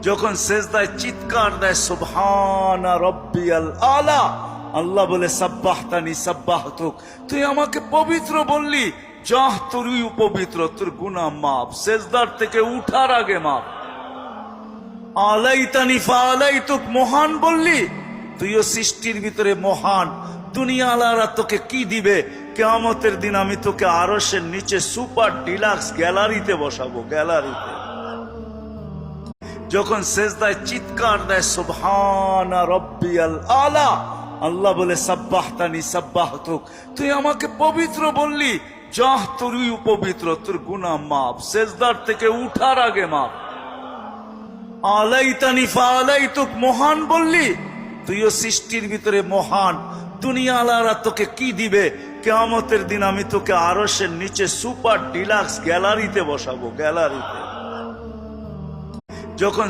যখন সেজদায় চিৎকার দেয় সুবহানা রাব্বিয়াল আলা, আল্লাহ বলে সাব্বাহতানি সাব্বাহতুক, তুই আমাকে পবিত্র বললি, যাহ তুই পবিত্র, তোর গুনাহ মাফ, সেজদার থেকে উঠার আগে মাফ। আলাইতানি ফালাইতুক, মহান বললি, তুইও সৃষ্টির ভিতরে মহান, দুনিয়া আলারা তোকে কি দিবে, কিয়ামতের দিন আমি তোকে আরশের নিচে সুপার ডিলাক্স গ্যালারিতে বসাবো, গ্যালারিতে। যখন সেজদায় চিৎকার দেয় সুবহানা রাব্বিয়াল আলা, আল্লাহ বলে সাব্বাহতানি সাব্বাহতুক, তুই আমাকে পবিত্র বললি, যাহ তুই পবিত্র, তোর গুনাহ মাফ, সেজদার থেকে উঠার আগে মাফ। আলাইতানি ফালাইতুক, মহান বললি, তুইও সৃষ্টির ভিতরে মহান, দুনিয়া আলারা তোকে কি দিবে, কিয়ামতের দিন আমি তোকে আরশের নিচে সুপার ডিলাক্স গ্যালারিতে বসাবো, গ্যালারিতে। যখন